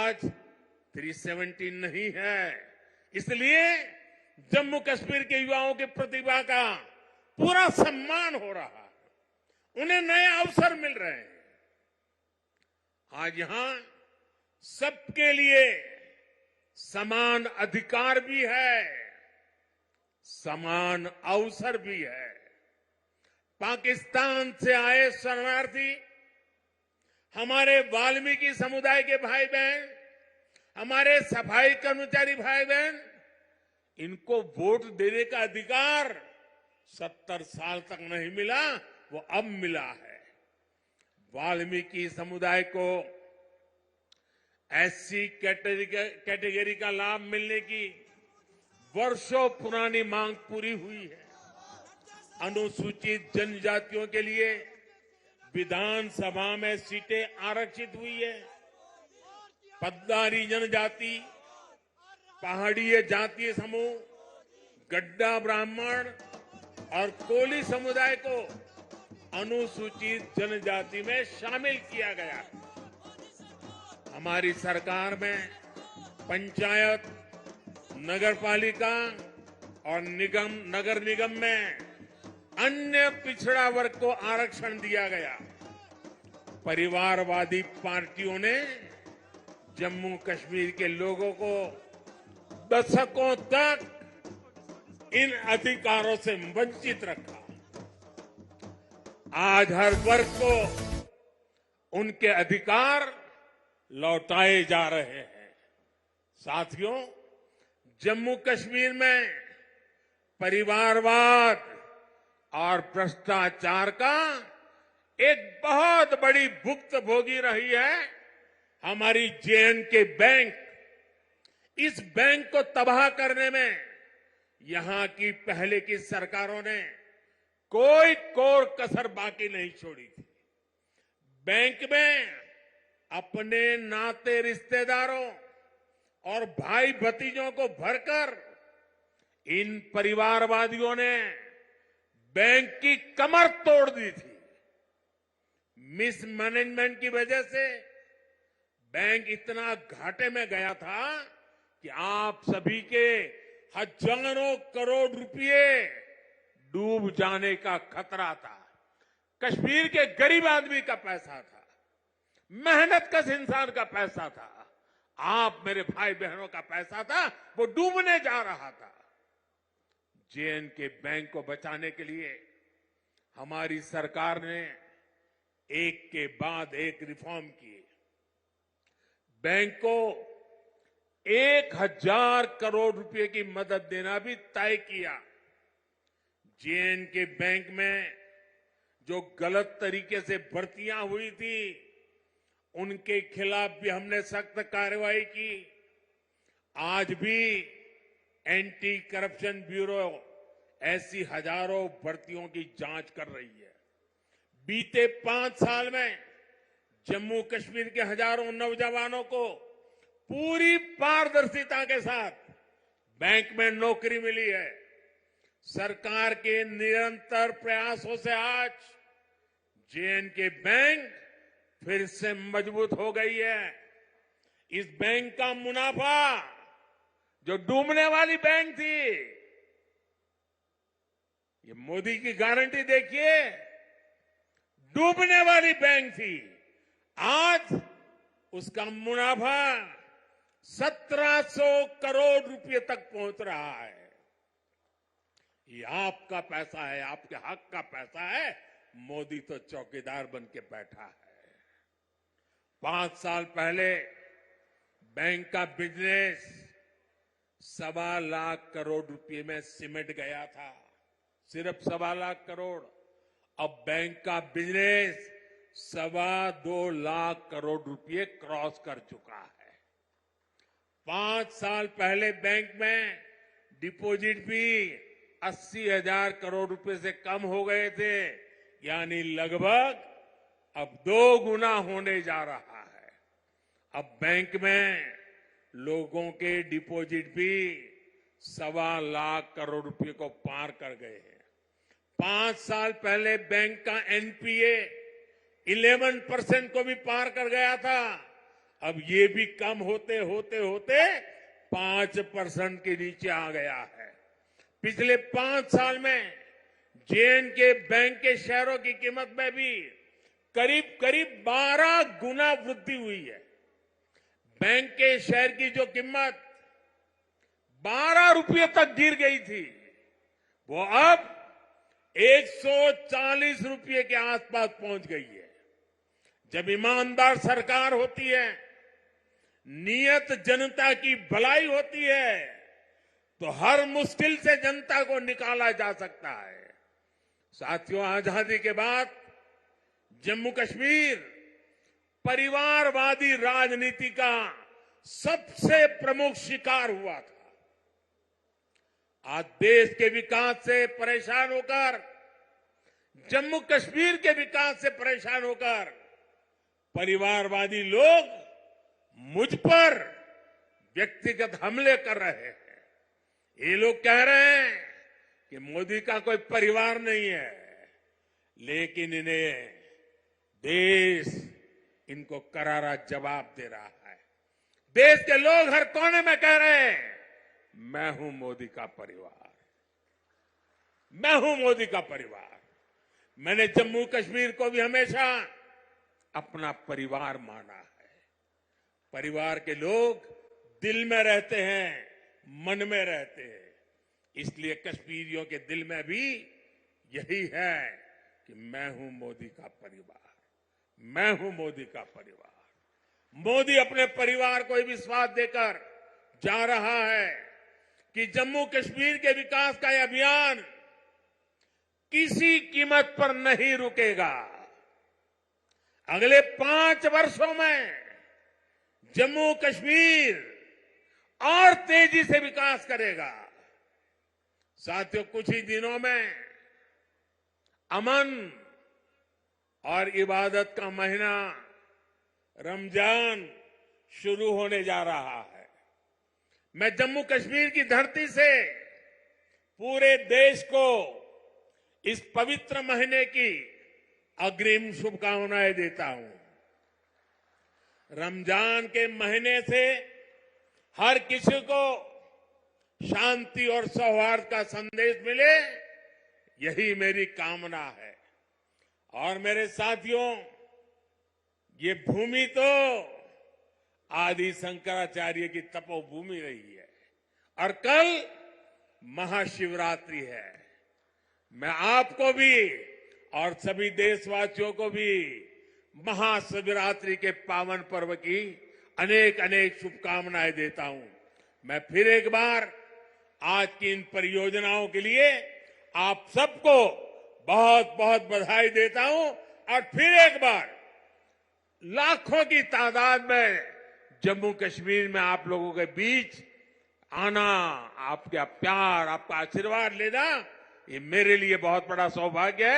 आज 370 नहीं है। इसलिए जम्मू कश्मीर के युवाओं की प्रतिभा का पूरा सम्मान हो रहा है, उन्हें नए अवसर मिल रहे हैं। आज यहां सबके लिए समान अधिकार भी है, समान अवसर भी है। पाकिस्तान से आए शरणार्थी, हमारे वाल्मीकि समुदाय के भाई बहन, हमारे सफाई कर्मचारी भाई बहन, इनको वोट देने का अधिकार 70 साल तक नहीं मिला, वो अब मिला है। वाल्मीकि समुदाय को एससी कैटेगरी का लाभ मिलने की वर्षों पुरानी मांग पूरी हुई है। अनुसूचित जनजातियों के लिए विधानसभा में सीटें आरक्षित हुई है। पद्दारी जनजाति, पहाड़ीय जातीय समूह, गड्ढा ब्राह्मण और कोली समुदाय को अनुसूचित जनजाति में शामिल किया गया है। हमारी सरकार में पंचायत, नगरपालिका और नगर निगम में अन्य पिछड़ा वर्ग को आरक्षण दिया गया। परिवारवादी पार्टियों ने जम्मू कश्मीर के लोगों को दशकों तक इन अधिकारों से वंचित रखा। आज हर वर्ग को उनके अधिकार लौटाए जा रहे हैं। साथियों, जम्मू कश्मीर में परिवारवाद और भ्रष्टाचार का एक बहुत बड़ी भुक्तभोगी रही है हमारी जे-एंड-के बैंक। इस बैंक को तबाह करने में यहां की पहले की सरकारों ने कोई कोर कसर बाकी नहीं छोड़ी थी। बैंक में अपने नाते रिश्तेदारों और भाई भतीजों को भरकर इन परिवारवादियों ने बैंक की कमर तोड़ दी थी। मिसमैनेजमेंट की वजह से बैंक इतना घाटे में गया था कि आप सभी के हजारों करोड़ रुपए डूब जाने का खतरा था। कश्मीर के गरीब आदमी का पैसा था, मेहनतकश इंसान का पैसा था, आप मेरे भाई बहनों का पैसा था, वो डूबने जा रहा था। जे-एंड-के बैंक को बचाने के लिए हमारी सरकार ने एक के बाद एक रिफॉर्म किए। बैंक को 1000 करोड़ रुपए की मदद देना भी तय किया। जे-एंड-के बैंक में जो गलत तरीके से भर्तियां हुई थी, उनके खिलाफ भी हमने सख्त कार्रवाई की। आज भी एंटी करप्शन ब्यूरो ऐसी हजारों भर्तियों की जांच कर रही है। बीते 5 साल में जम्मू कश्मीर के हजारों नौजवानों को पूरी पारदर्शिता के साथ बैंक में नौकरी मिली है। सरकार के निरंतर प्रयासों से आज जे-एंड-के बैंक फिर से मजबूत हो गई है। इस बैंक का मुनाफा, जो डूबने वाली बैंक थी, ये मोदी की गारंटी देखिए, डूबने वाली बैंक थी, आज उसका मुनाफा 1700 करोड़ रुपए तक पहुंच रहा है। ये आपका पैसा है, आपके हक का पैसा है। मोदी तो चौकीदार बन के बैठा है। 5 साल पहले बैंक का बिजनेस 1.25 लाख करोड़ रुपए में सिमट गया था, सिर्फ 1.25 लाख करोड़। अब बैंक का बिजनेस 2.25 लाख करोड़ रुपए क्रॉस कर चुका है। 5 साल पहले बैंक में डिपॉजिट भी 80,000 करोड़ रुपए से कम हो गए थे, यानी लगभग अब 2 गुना होने जा रहा है। अब बैंक में लोगों के डिपॉजिट भी 1.25 लाख करोड़ रुपए को पार कर गए हैं। 5 साल पहले बैंक का एनपीए 11% को भी पार कर गया था। अब ये भी कम होते होते होते 5% के नीचे आ गया है। पिछले 5 साल में जे.एंड.के बैंक के शेयरों की कीमत में भी करीब करीब 12 गुना वृद्धि हुई है। बैंक के शेयर की जो कीमत 12 रुपये तक गिर गई थी, वो अब 140 रुपये के आसपास पहुंच गई है। जब ईमानदार सरकार होती है, नियत जनता की भलाई होती है, तो हर मुश्किल से जनता को निकाला जा सकता है। साथियों, आजादी के बाद जम्मू कश्मीर परिवारवादी राजनीति का सबसे प्रमुख शिकार हुआ था। आज देश के विकास से परेशान होकर, जम्मू कश्मीर के विकास से परेशान होकर परिवारवादी लोग मुझ पर व्यक्तिगत हमले कर रहे हैं। ये लोग कह रहे हैं कि मोदी का कोई परिवार नहीं है, लेकिन इन्हें देश इनको करारा जवाब दे रहा है। देश के लोग हर कोने में कह रहे हैं, मैं हूं मोदी का परिवार, मैं हूं मोदी का परिवार। मैंने जम्मू कश्मीर को भी हमेशा अपना परिवार माना है। परिवार के लोग दिल में रहते हैं, मन में रहते हैं। इसलिए कश्मीरियों के दिल में भी यही है कि मैं हूं मोदी का परिवार, मैं हूं मोदी का परिवार। मोदी अपने परिवार को विश्वास देकर जा रहा है कि जम्मू कश्मीर के विकास का यह अभियान किसी कीमत पर नहीं रुकेगा। अगले 5 वर्षों में जम्मू कश्मीर और तेजी से विकास करेगा। साथियों, कुछ ही दिनों में अमन और इबादत का महीना रमजान शुरू होने जा रहा है। मैं जम्मू कश्मीर की धरती से पूरे देश को इस पवित्र महीने की अग्रिम शुभकामनाएं देता हूं। रमजान के महीने से हर किसी को शांति और सौहार्द का संदेश मिले, यही मेरी कामना है। और मेरे साथियों, ये भूमि तो आदि शंकराचार्य की तपोभूमि रही है और कल महाशिवरात्रि है। मैं आपको भी और सभी देशवासियों को भी महाशिवरात्रि के पावन पर्व की अनेक अनेक शुभकामनाएं देता हूं। मैं फिर एक बार आज की इन परियोजनाओं के लिए आप सबको बहुत बहुत बधाई देता हूं और फिर एक बार लाखों की तादाद में जम्मू कश्मीर में आप लोगों के बीच आना, आपका प्यार, आपका आशीर्वाद लेना, ये मेरे लिए बहुत बड़ा सौभाग्य है।